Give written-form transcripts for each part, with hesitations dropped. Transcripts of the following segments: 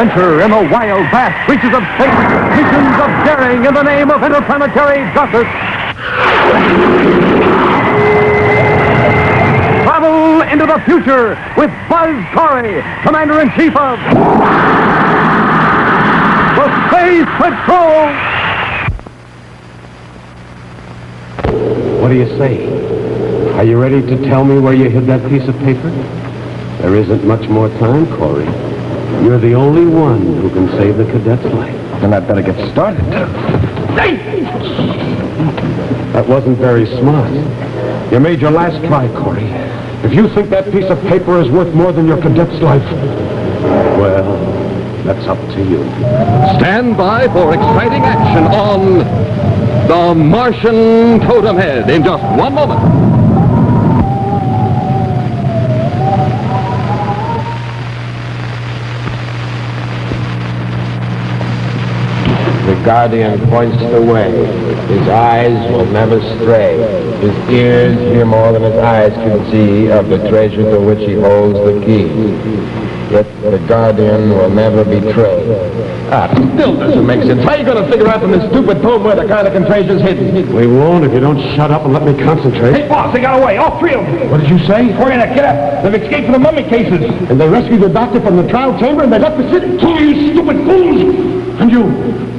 adventure in the wild, vast reaches of space. Missions of daring in the name of interplanetary justice. Travel into the future with Buzz Corry, Commander-in-Chief of the Space Patrol. What do you say? Are you ready to tell me where you hid that piece of paper? There isn't much more time, Corry. You're the only one who can save the cadet's life. Then I'd better get started. That wasn't very smart. You made your last try, Corry. If you think that piece of paper is worth more than your cadet's life, well, that's up to you. Stand by for exciting action on the Martian Totem Head in just one moment. The Guardian points the way. His eyes will never stray. His ears hear more than his eyes can see of the treasure to which he holds the key. Yet the Guardian will never betray. Still doesn't make sense. How are you going to figure out from this stupid poem where the Carnigan treasure's hidden? We won't if you don't shut up and let me concentrate. Hey, boss, they got away. All three of them. What did you say? Corry and Cadet. They've escaped from the mummy cases. And they rescued the doctor from the trial chamber and they left the city. You stupid fools! And you,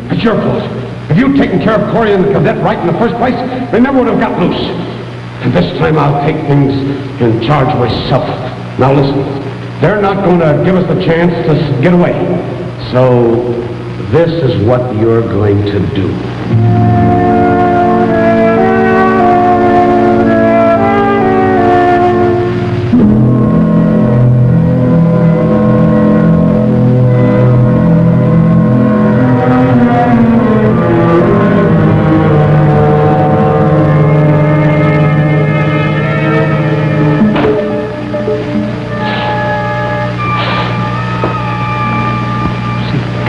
it's your fault. If you'd taken care of Corry and the cadet right in the first place, they never would have got loose. And this time I'll take things in charge myself. Now listen, they're not going to give us the chance to get away. So this is what you're going to do.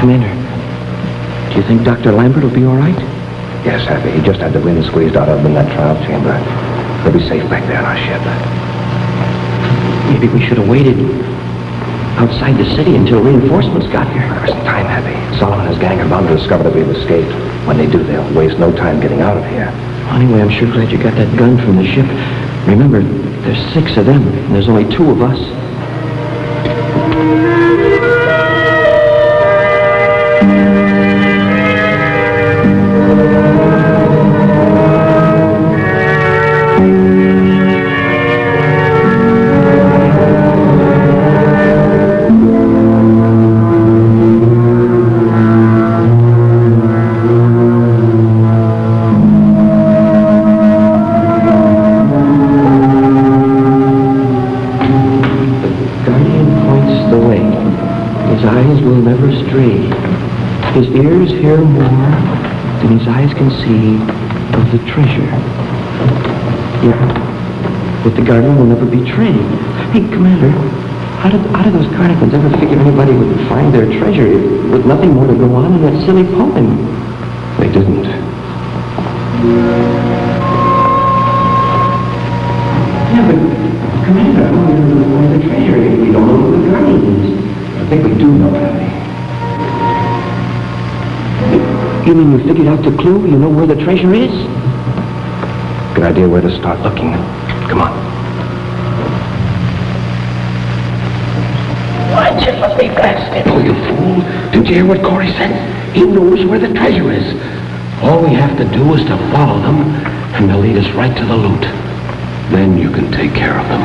Commander, do you think Dr. Lambert will be all right? Yes, Happy. He just had the wind squeezed out of him in that trial chamber. He'll be safe back there on our ship. Maybe we should have waited outside the city until reinforcements got here. There isn't time, Happy. Solomon and his gang are bound to discover that we've escaped. When they do, they'll waste no time getting out of here. Anyway, I'm sure glad you got that gun from the ship. Remember, there's 6 of them, and there's only 2 of us. His ears hear more than his eyes can see of the treasure. Yet the Guardian will never betray. Hey, Commander, how did those Carnigans ever figure anybody would find their treasure with nothing more to go on in that silly poem? They didn't. Yeah, but Commander, I don't know where the treasure is. We don't know who the Guardian is. I think we do know, Happy. You mean you figured out the clue? You know where the treasure is? Good idea where to start looking. Come on. Watch it, must be blasted. Oh, you fool. Didn't you hear what Corry said? He knows where the treasure is. All we have to do is to follow them, and they'll lead us right to the loot. Then you can take care of them.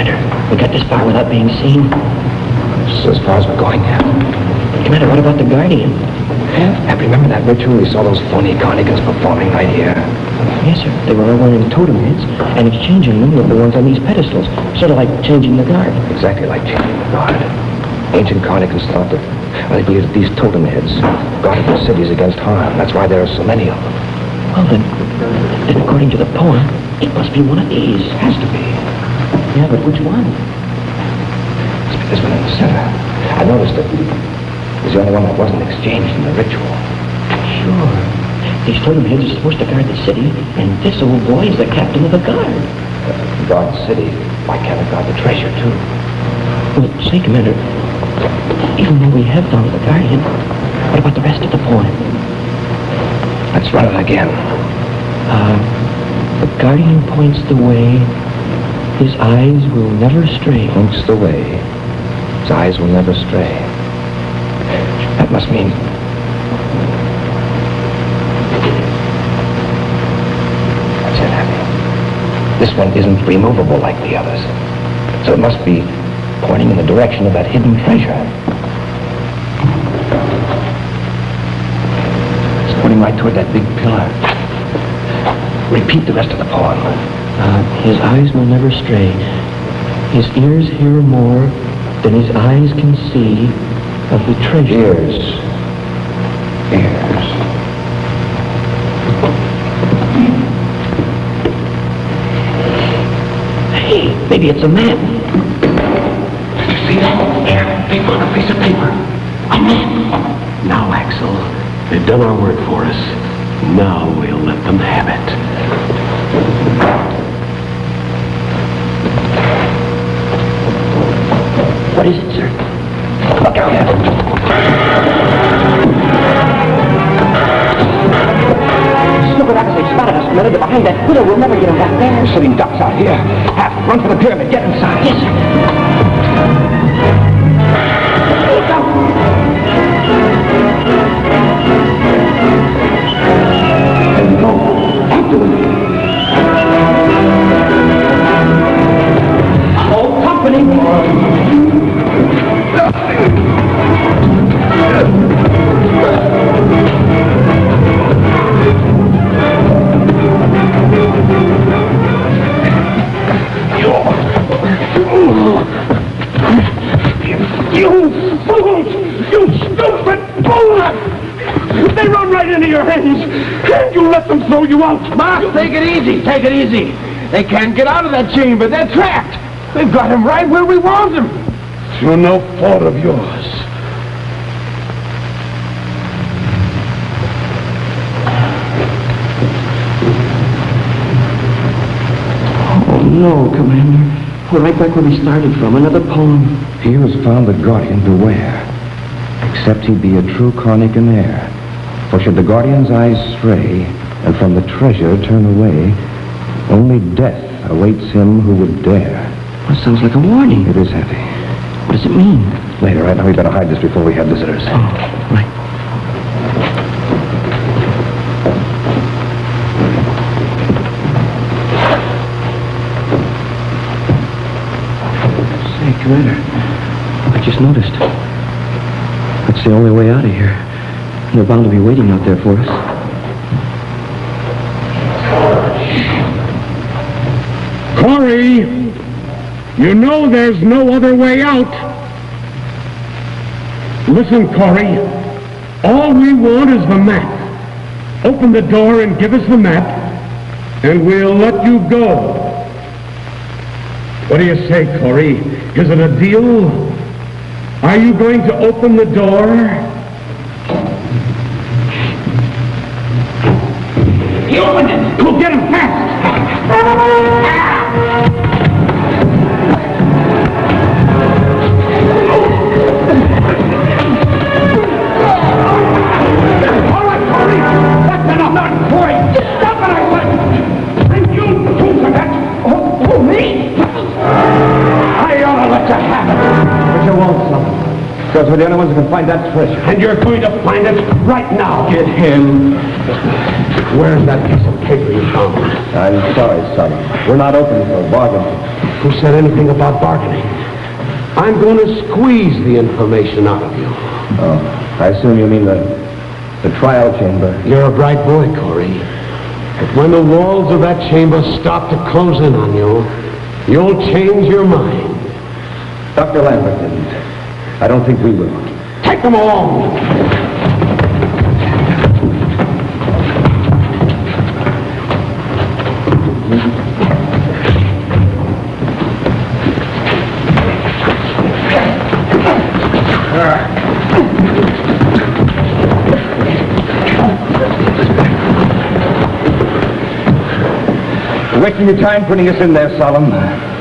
Commander. We got this far without being seen. This is as far as we're going now. Commander, what about the Guardian? Happy, remember that ritual we saw those phony Carnigans performing right here? Yes, sir. They were all wearing totem heads and exchanging them with the ones on these pedestals. Sort of like changing the guard. Exactly like changing the guard. Ancient Carnigans thought that they believed that these totem heads guarded their cities against harm. That's why there are so many of them. Well, then according to the poem, it must be one of these. Has to be. Yeah, but which one? Must be this one in the center. I noticed that it was the only one that wasn't exchanged in the ritual. Sure. These totem heads are supposed to guard the city, and this old boy is the captain of the guard. Guard the city. Why can't it guard the treasure, too? Well, say, Commander, even though we have found the Guardian, what about the rest of the poem? Let's run it again. The Guardian points the way, his eyes will never stray. Points the way, his eyes will never stray. That must mean... That's it, Happy. This one isn't removable like the others. So it must be pointing in the direction of that hidden treasure. It's pointing right toward that big pillar. Repeat the rest of the poem. His eyes will never stray. His ears hear more than his eyes can see of the treasure. Ears. Hey, maybe it's a map. Did you see that? Yeah, they put a piece of paper. A map. Now, Axel, they've done our work for us. Now we'll let them have it. What is it, sir? Look out, Stupid Axel spotted us, Commander. They're behind that pillar. We'll never get him back there. We're sitting ducks out here. Half, run for the pyramid. Get inside. Yes, sir. Look out! And go after them. All company. They run right into your hands. Can't you let them throw you out? Boss, take it easy. Take it easy. They can't get out of that chamber. They're trapped. We've got him right where we want him. Through no fault of yours. Oh, no, Commander. We're right back where we started from. Another poem. He who has found the Guardian, beware. Except he be a true Carnigan heir. For should the Guardian's eyes stray, and from the treasure turn away, only death awaits him who would dare. That sounds like a warning. It is heavy. What does it mean? Later, right now we better hide this before we have visitors. Oh, right. Say, Commander, I just noticed. That's the only way out of here. They're bound to be waiting out there for us. Corry, you know there's no other way out. Listen, Corry, all we want is the map. Open the door and give us the map, and we'll let you go. What do you say, Corry? Is it a deal? Are you going to open the door? He opened it! Go get him fast! All right, Corry! That's enough! Not Corry! Stop it, I said! And you too, Cadet! Oh, me? I ought to let you have it! But you won't, son. Because we're the only ones who can find that treasure. And you're going to find it right now. Get him. Where's that piece of paper you found? I'm sorry, son. We're not open for bargaining. Who said anything about bargaining? I'm going to squeeze the information out of you. Oh, I assume you mean the trial chamber. You're a bright boy, Corry. But when the walls of that chamber start to close in on you, you'll change your mind. Dr. Lambert didn't. I don't think we will. Take them along! Wasting your time putting us in there, Solemn.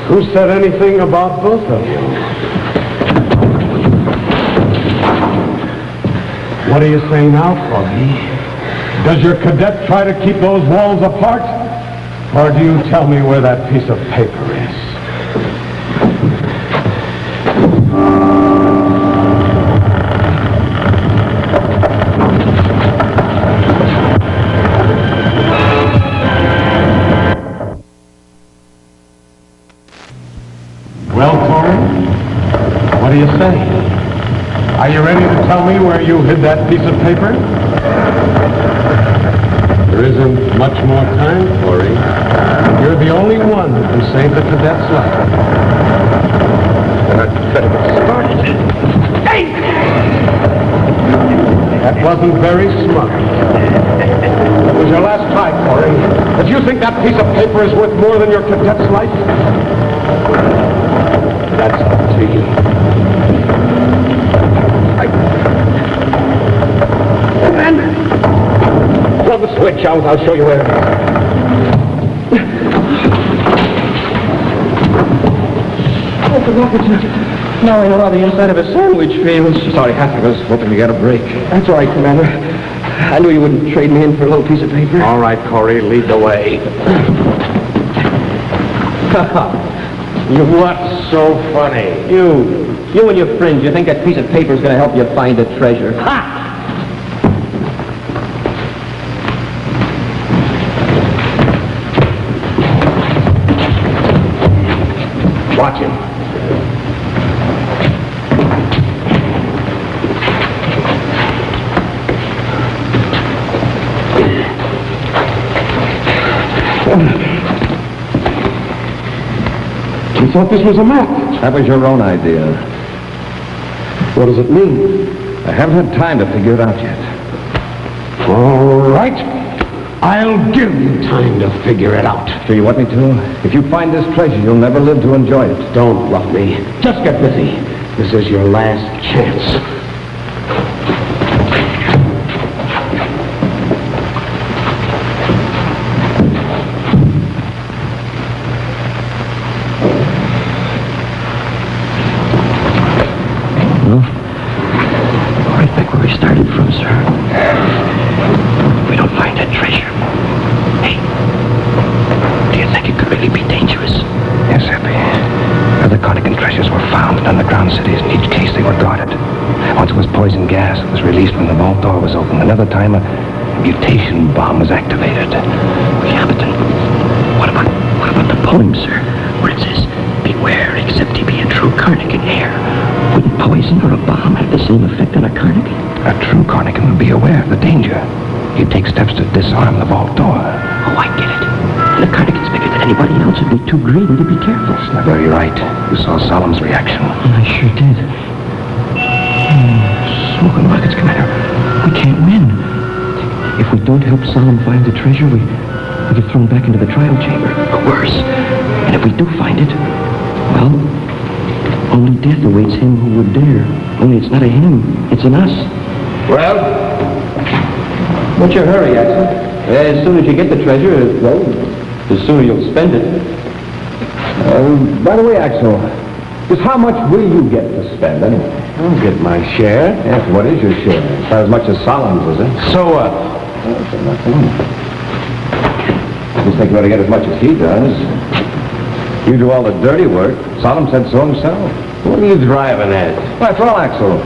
Who said anything about both of you? What are you saying now, Corry? Does your cadet try to keep those walls apart? Or do you tell me where that piece of paper is? Well, Corry, what do you say? Are you ready to tell me where you hid that piece of paper? There isn't much more time, Corry. You're the only one who can save the cadet's life. Started. Hey! That wasn't very smart. It was your last try, Corry. If you think that piece of paper is worth more than your cadet's life, that's up to you. Commander! Throw the switch out. I'll show you where it is. Oh, for rocket now I know how the inside of a sandwich feels. Sorry, Happy. I was hoping to get a break. That's all right, Commander. I knew you wouldn't trade me in for a little piece of paper. All right, Corry, lead the way. What's so funny? You and your friends, you think that piece of paper is going to help you find the treasure. Ha! Watch him. You thought this was a map. That was your own idea. What does it mean? I haven't had time to figure it out yet. All right. I'll give you time to figure it out. Do you want me to? If you find this treasure, you'll never live to enjoy it. Don't bluff me. Just get busy. This is your last chance. Right back where we started from, sir. If we don't find that treasure. Hey, do you think it could really be dangerous? Yes, Happy. Other Carnigan treasures were found in underground cities. In each case, they were guarded. Once it was poison gas. It was released when the vault door was opened. Another time, a mutation bomb was activated. Yeah, but then what about the poem, sir? Where it says, "Beware, except he be a true Carnigan heir." Wouldn't poison or a bomb have the same effect on a Carnigan? A true Carnigan would be aware of the danger. He'd take steps to disarm the vault door. Oh, I get it. And the Carnigans figured that anybody else would be too green to be careful. You're very right. You saw Solemn's reaction. I sure did. Smoking rockets, Commander. We can't win. If we don't help Solemn find the treasure, we get thrown back into the trial chamber. Or worse. And if we do find it, well, only death awaits him who would dare. Only it's not a him, it's an us. Well? What's your hurry, Axel? As soon as you get the treasure, well, the sooner you'll spend it. By the way, Axel, just how much will you get to spend, anyway? I'll get my share. Yes, what is your share? It's not as much as Solemn's, is it? So what? I just think you ought to get as much as he does. You do all the dirty work. Solemn said so himself. What are you driving at? Well, after all, Axel,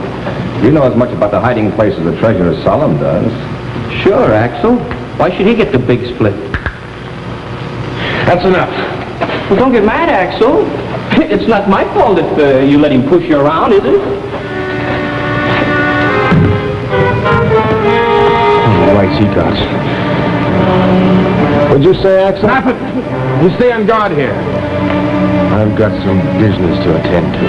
you know as much about the hiding place of the treasure as Solemn does. Sure, Axel. Why should he get the big split? That's enough. Well, don't get mad, Axel. It's not my fault if you let him push you around, is it? The rights he got. What'd you say, Axel? Nothing. You stay on guard here. I've got some business to attend to.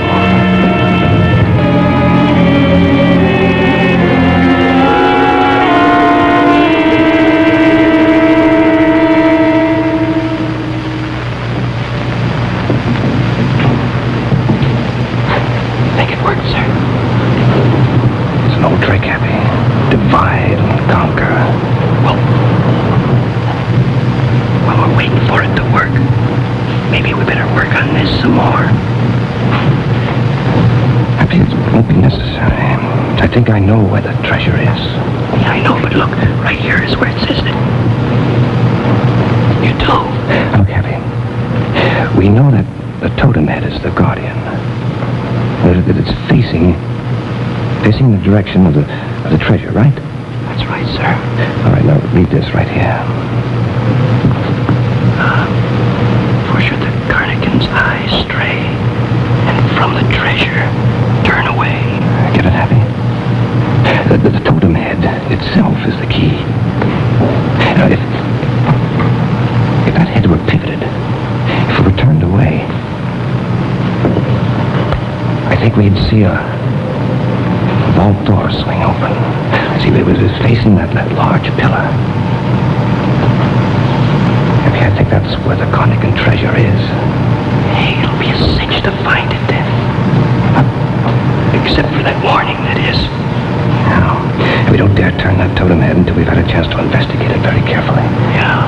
Think it worked, sir? It's no trick, Happy. Divide and conquer. Well, we're waiting for it to work. Maybe we better work on this some more. Happy, it won't be necessary. I think I know where the treasure is. Yeah, I know, but look, right here is where it says it. You do? Look, Happy, we know that the totem head is the guardian. That it's facing the direction of the treasure, right? That's right, sir. All right, now read this right here. For should the Carnigans' eyes stray, and from the treasure turn away. Get it, Happy? The totem head itself is the key. Now, if that head were pivoted, if it were turned away, I think we'd see a vault door swing open. See, it was facing that large pillar. I think that's where the Carnigan treasure is. Hey, it'll be a cinch to find it then. Except for that warning, that is. Now, we don't dare turn that totem head until we've had a chance to investigate it very carefully. Yeah.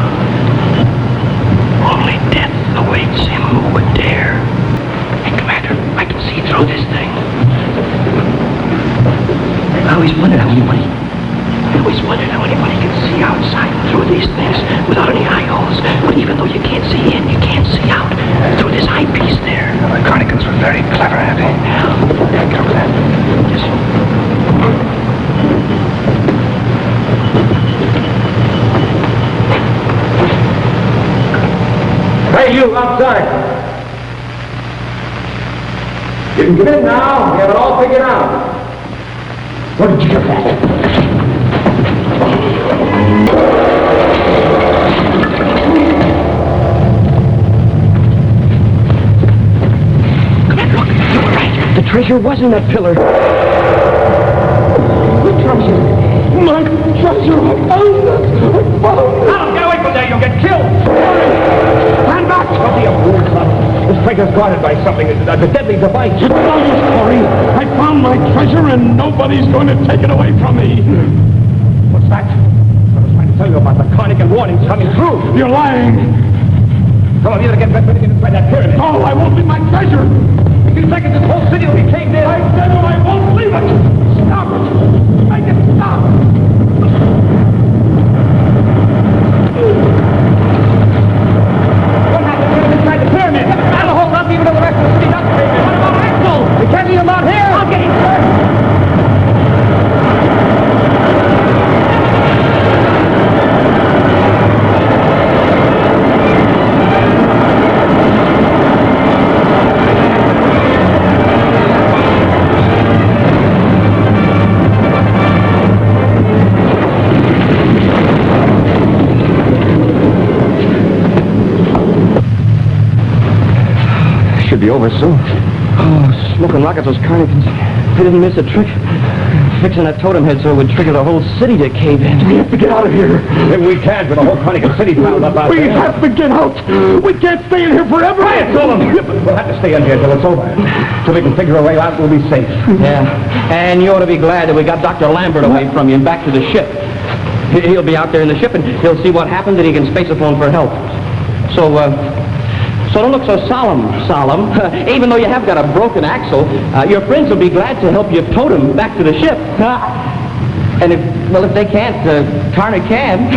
Only death awaits him who would dare. Hey, Commander, I can see through this thing. I always wondered how anybody can see outside through these things without any eye holes. But even though you can't see in, you can't see out through this eyepiece there. Well, the Carnigans were very clever, Happy. Yeah, get over there. Yes. Hey, you outside. You can get in now. We have it all figured out. Where did you get that? Look, you were right. The treasure was in that pillar. The treasure. My treasure. I found it. I found it. Now, get away from there. You'll get killed. Stand back. Don't be a fool, son. This treasure's guarded by something, a deadly device. It's obvious, Corry. I found my treasure and nobody's going to take it away from me. What's that? I was trying to tell you about the Carnigan warnings coming through. You're lying. Come on, you gotta get inside that pyramid. No, I won't leave my treasure. In 2 seconds, this whole city will be caved in. I said I won't leave it. Stop it. Make it stop. What happened inside the pyramid? That'll hold up even though the rest of the city doesn't cave in. What about Axel? We can't leave him out here. I'll get him first. Should be over soon. Oh, smoking rockets, those Carnigans. They didn't miss a trick. Fixing that totem head so it would trigger the whole city to cave in. We have to get out of here. If we can't, with the whole Carnigan city piled up out We there. have to get out. We can't stay in here forever. Quiet, Totem. We'll have to stay in here till it's over. Till we can figure a way out, we'll be safe. Yeah, and you ought to be glad that we got Dr. Lambert away from you and back to the ship. He'll be out there in the ship and he'll see what happened and he can spaceophone for help. So don't look so solemn. Even though you have got a broken axle, your friends will be glad to help you totem back to the ship. And if they can't, Carney can.